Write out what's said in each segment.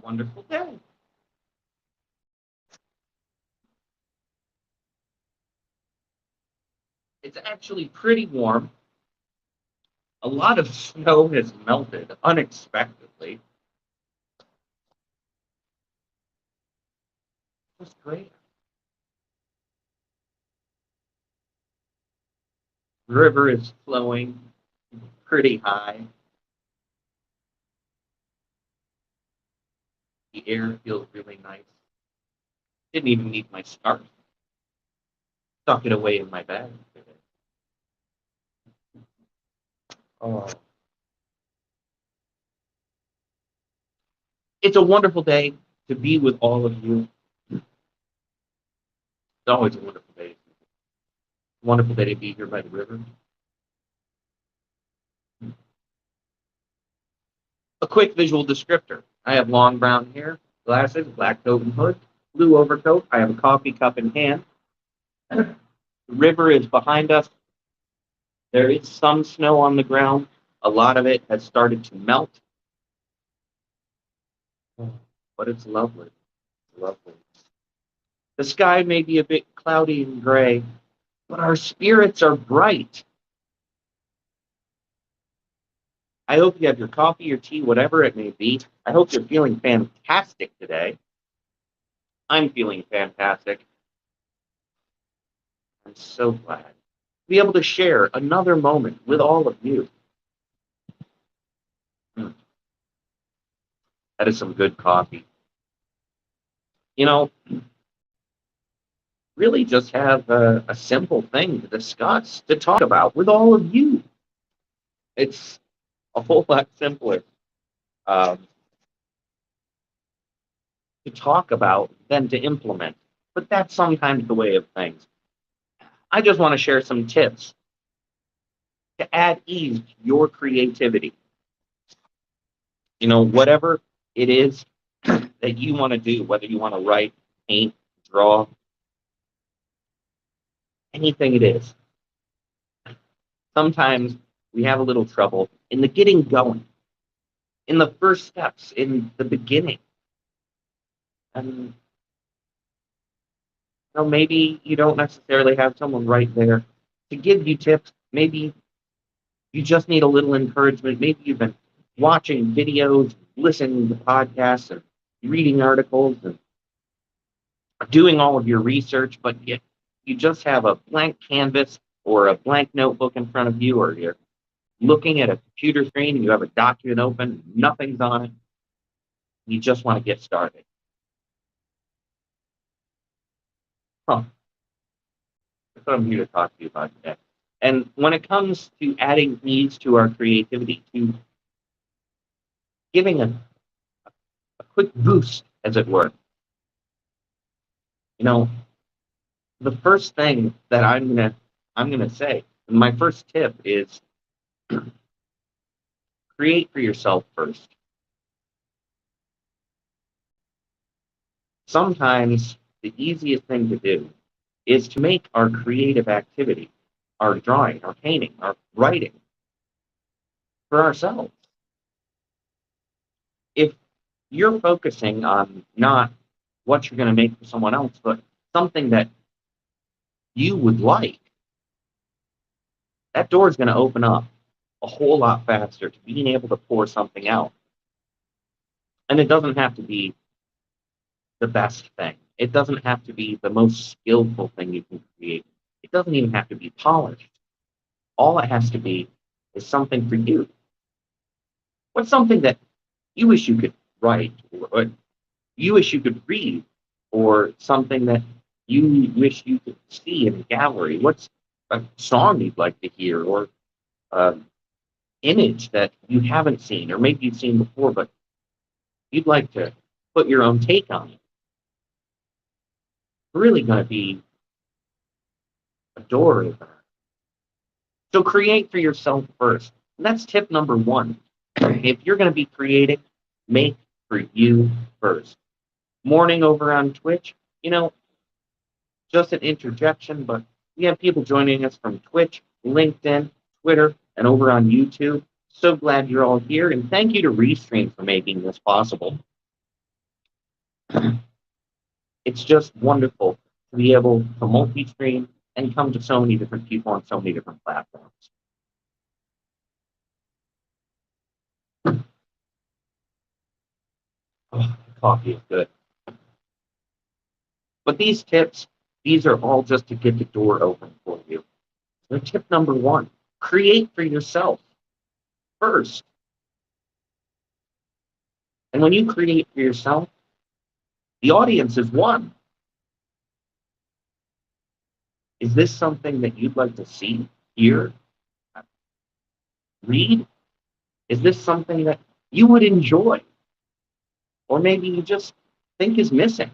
wonderful day. It's actually pretty warm. A lot of snow has melted unexpectedly. It's great. The river is flowing pretty high. The air feels really nice. Didn't even need my scarf. Tuck it away in my bag. Oh. It's a wonderful day to be with all of you. It's always a wonderful day. Wonderful day to be here by the river. A quick visual descriptor. I have long brown hair, glasses, black coat and hood, blue overcoat. I have a coffee cup in hand. The river is behind us. There is some snow on the ground. A lot of it has started to melt. But it's lovely. It's lovely. The sky may be a bit cloudy and gray, but our spirits are bright. I hope you have your coffee, your tea, whatever it may be. I hope you're feeling fantastic today. I'm feeling fantastic. I'm so glad to be able to share another moment with all of you. That is some good coffee. You know, really just have a simple thing to discuss, to talk about with all of you. It's a whole lot simpler to talk about than to implement. But that's sometimes the way of things. I just want to share some tips to add ease to your creativity. You know, whatever it is that you want to do, whether you want to write, paint, draw, anything it is. Sometimes we have a little trouble in the getting going, in the first steps, in the beginning. And maybe you don't necessarily have someone right there to give you tips. Maybe you just need a little encouragement. Maybe you've been watching videos, listening to podcasts, and reading articles, and doing all of your research, but you just have a blank canvas or a blank notebook in front of you, or you're looking at a computer screen and you have a document open, nothing's on it. You just want to get started. That's what I'm here to talk to you about today. And when it comes to adding ease to our creativity, to giving a quick boost, as it were, the first thing that I'm gonna say, my first tip is create for yourself first. Sometimes the easiest thing to do is to make our creative activity, our drawing, our painting, our writing, for ourselves. If you're focusing on not what you're going to make for someone else, but something that you would like, that door is going to open up a whole lot faster to being able to pour something out. And it doesn't have to be the best thing. It doesn't have to be the most skillful thing you can create. It doesn't even have to be polished. All it has to be is something for you. What's something that you wish you could write, or you wish you could read, or something that you wish you could see in a gallery? What's a song you'd like to hear, or an image that you haven't seen, or maybe you've seen before, but you'd like to put your own take on it? It's really going to be a door opener. So create for yourself first. And that's tip number one. If you're going to be creating, make for you first. Morning over on Twitch, just an interjection, but we have people joining us from Twitch, LinkedIn, Twitter, and over on YouTube. So glad you're all here, and thank you to Restream for making this possible. It's just wonderful to be able to multi-stream and come to so many different people on so many different platforms. Oh, coffee is good. But these tips, these are all just to get the door open for you. So tip number one, create for yourself first. And when you create for yourself, the audience is one. Is this something that you'd like to see, hear, read? Is this something that you would enjoy? Or maybe you just think is missing?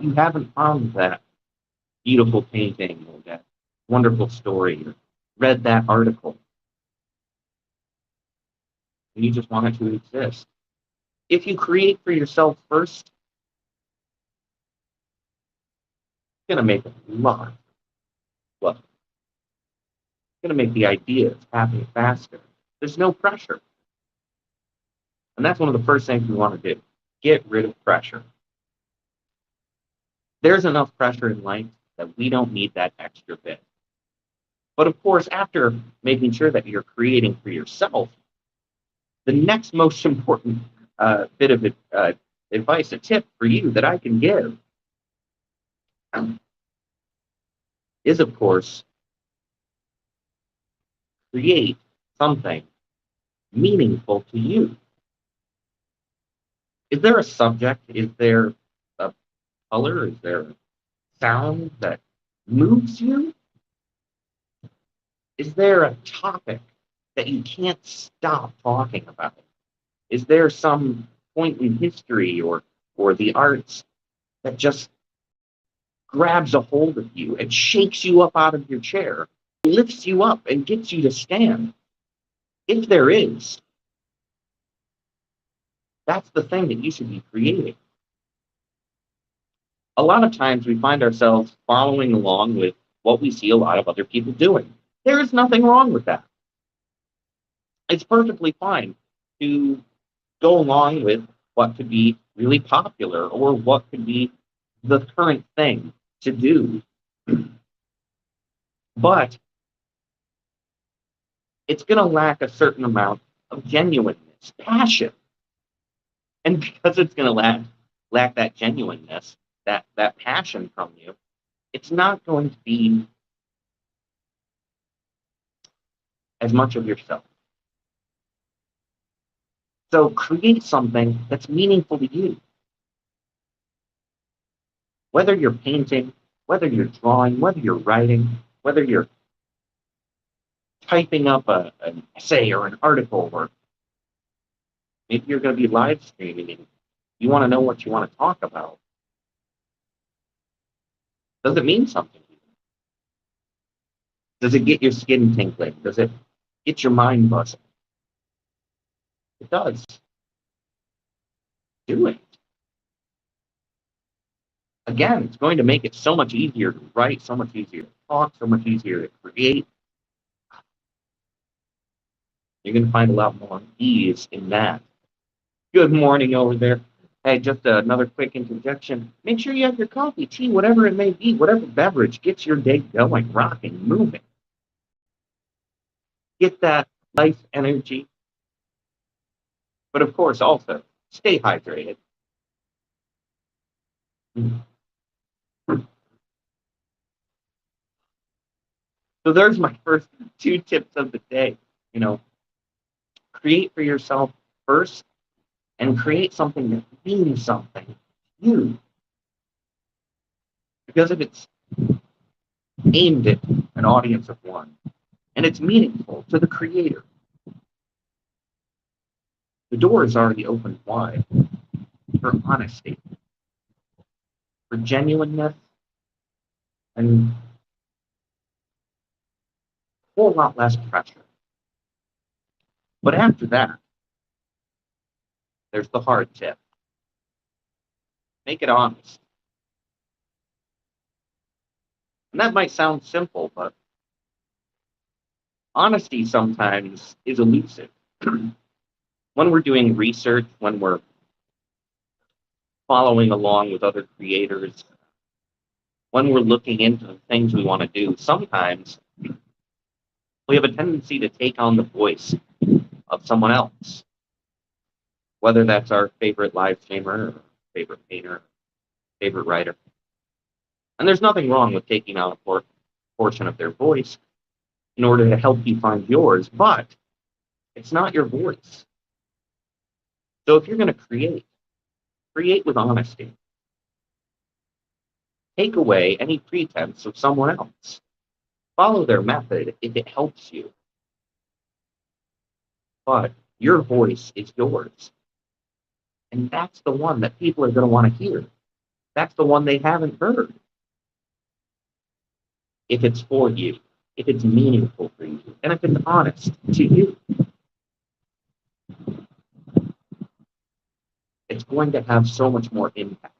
You haven't found that beautiful painting or that wonderful story or read that article. And you just want it to exist. If you create for yourself first, it's going to make it a lot. Well, it's going to make the ideas happen faster. There's no pressure. And that's one of the first things we want to do. Get rid of pressure. There's enough pressure in life that we don't need that extra bit. But of course, after making sure that you're creating for yourself, the next most important bit of advice, a tip for you that I can give, is, of course, create something meaningful to you. Is there a subject? Is there a color? Is there a sound that moves you? Is there a topic that you can't stop talking about? Is there some point in history or the arts that just grabs a hold of you and shakes you up out of your chair, lifts you up and gets you to stand? If there is, that's the thing that you should be creating. A lot of times we find ourselves following along with what we see a lot of other people doing. There is nothing wrong with that. It's perfectly fine to go along with what could be really popular or what could be the current thing to do. But it's going to lack a certain amount of genuineness, passion. And because it's going to lack that genuineness, that passion from you, it's not going to be as much of yourself. So create something that's meaningful to you. Whether you're painting, whether you're drawing, whether you're writing, whether you're typing up an essay or an article, or maybe you're going to be live streaming and you want to know what you want to talk about. Does it mean something to you? Does it get your skin tingling? Does it get your mind buzzing? It does. Do it. Again, it's going to make it so much easier to write, so much easier to talk, so much easier to create. You're going to find a lot more ease in that. Good morning over there. Hey, just another quick interjection. Make sure you have your coffee, tea, whatever it may be, whatever beverage gets your day going, rocking, moving. Get that life energy. But of course, also, stay hydrated. So there's my first 2 tips of the day. Create for yourself first and create something that means something to you. Because if it's aimed at an audience of one and it's meaningful to the creator, the door is already opened wide for honesty, for genuineness, and a whole lot less pressure. But after that, there's the hard tip. Make it honest. And that might sound simple, but honesty sometimes is elusive. When we're doing research, when we're following along with other creators, when we're looking into the things we want to do, sometimes we have a tendency to take on the voice of someone else, whether that's our favorite live streamer, or favorite painter, favorite writer. And there's nothing wrong with taking on a portion of their voice in order to help you find yours, but it's not your voice. So if you're going to create with honesty. Take away any pretense of someone else. Follow their method if it helps you. But your voice is yours. And that's the one that people are going to want to hear. That's the one they haven't heard. If it's for you, if it's meaningful for you, and if it's honest to you, it's going to have so much more impact.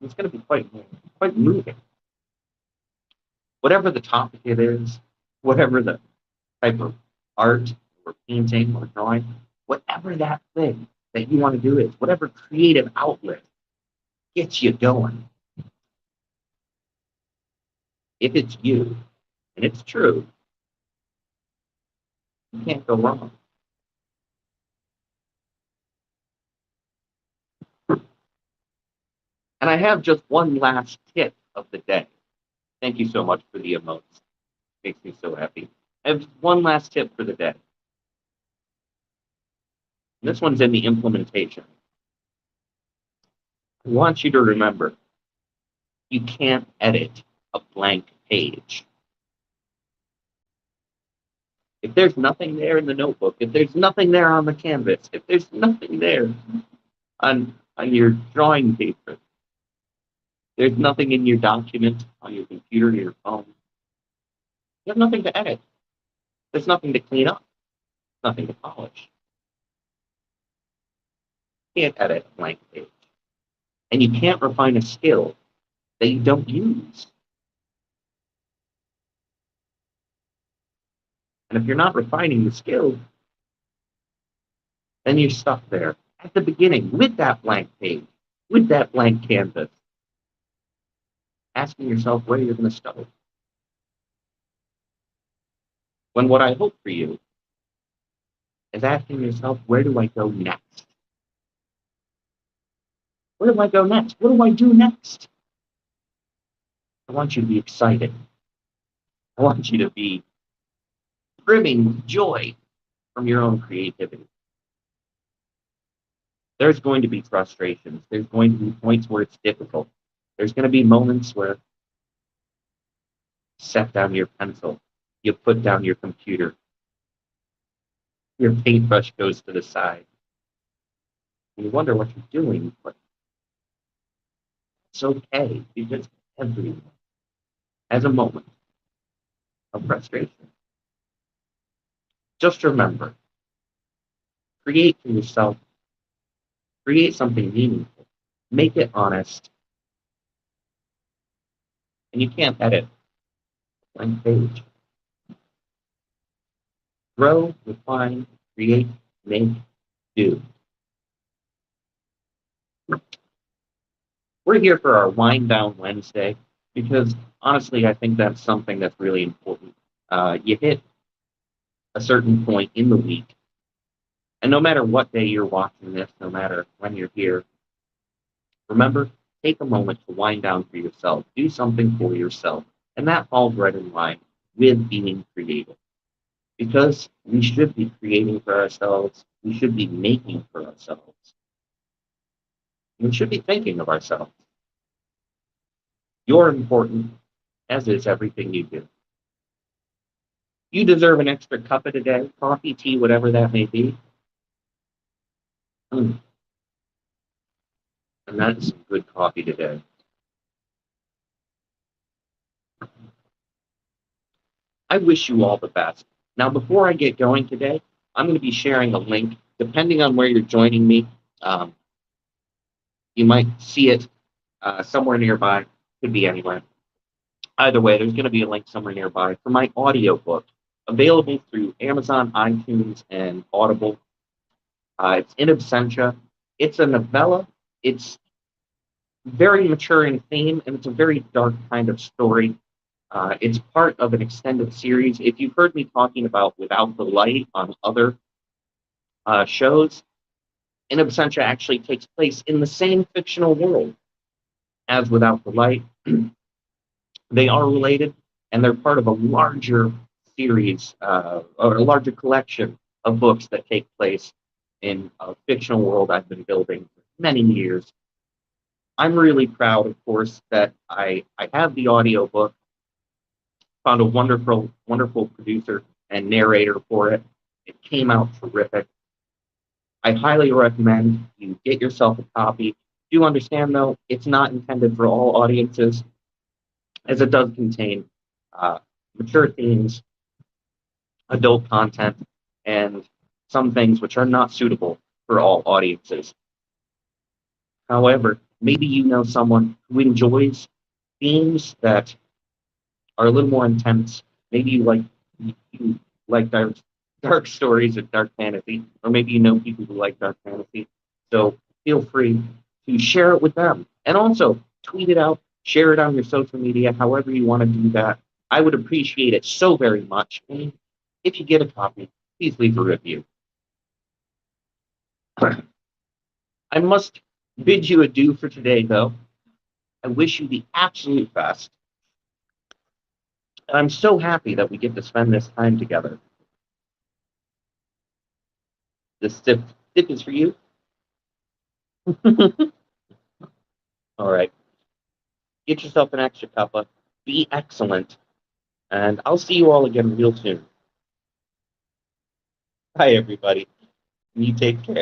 It's going to be quite moving. Whatever the topic it is, whatever the type of art or painting or drawing, whatever that thing that you want to do is, whatever creative outlet gets you going. If it's you, and it's true, you can't go wrong. And I have just one last tip of the day. Thank you so much for the emotes. Makes me so happy. I have one last tip for the day. And this one's in the implementation. I want you to remember, you can't edit a blank page. If there's nothing there in the notebook, if there's nothing there on the canvas, if there's nothing there on your drawing paper, there's nothing in your document, on your computer, or your phone, you have nothing to edit. There's nothing to clean up, nothing to polish. You can't edit a blank page. And you can't refine a skill that you don't use. And if you're not refining the skill, then you're stuck there at the beginning with that blank page, with that blank canvas, asking yourself where you're going to start. When what I hope for you is asking yourself, where do I go next? Where do I go next? What do I do next? I want you to be excited. I want you to be brimming with joy from your own creativity. There's going to be frustrations. There's going to be points where it's difficult. There's going to be moments where you set down your pencil, you put down your computer, your paintbrush goes to the side. And you wonder what you're doing, but it's okay because everyone has a moment of frustration. Just remember, create for yourself, create something meaningful, make it honest, and you can't edit a blank page. Grow, refine, create, make, do. We're here for our Wind Down Wednesday because honestly, I think that's something that's really important. You hit a certain point in the week, and no matter what day you're watching this, no matter when you're here, remember, take a moment to wind down for yourself. Do something for yourself. And that falls right in line with being creative. Because we should be creating for ourselves. We should be making for ourselves. We should be thinking of ourselves. You're important, as is everything you do. You deserve an extra cup of the day, coffee, tea, whatever that may be. And that's some good coffee today. I wish you all the best. Now, before I get going today, I'm going to be sharing a link. Depending on where you're joining me, you might see it somewhere nearby. Could be anywhere. Either way, there's going to be a link somewhere nearby for my audiobook, available through Amazon, iTunes, and Audible. It's in absentia. It's a novella. It's very mature in theme, and it's a very dark kind of story. It's part of an extended series. If you've heard me talking about Without the Light on other shows, In Absentia actually takes place in the same fictional world as Without the Light. They are related, and they're part of a larger series or a larger collection of books that take place in a fictional world I've been building for many years. I'm really proud, of course, that I have the audiobook, found a wonderful producer and narrator for it. It came out terrific. I highly recommend you get yourself a copy. Do understand, though, it's not intended for all audiences, as it does contain uh, mature themes, adult content, and some things which are not suitable for all audiences. However, maybe you know someone who enjoys themes that are a little more intense. Maybe you like dark stories and dark fantasy, or maybe you know people who like dark fantasy. So feel free to share it with them, and also tweet it out, share it on your social media, however you want to do that. I would appreciate it so very much. And if you get a copy, please leave a review. I must bid you adieu for today, though. I wish you the absolute best. And I'm so happy that we get to spend this time together. This tip is for you. All right. Get yourself an extra cuppa. Be excellent. And I'll see you all again real soon. Bye, everybody. You take care.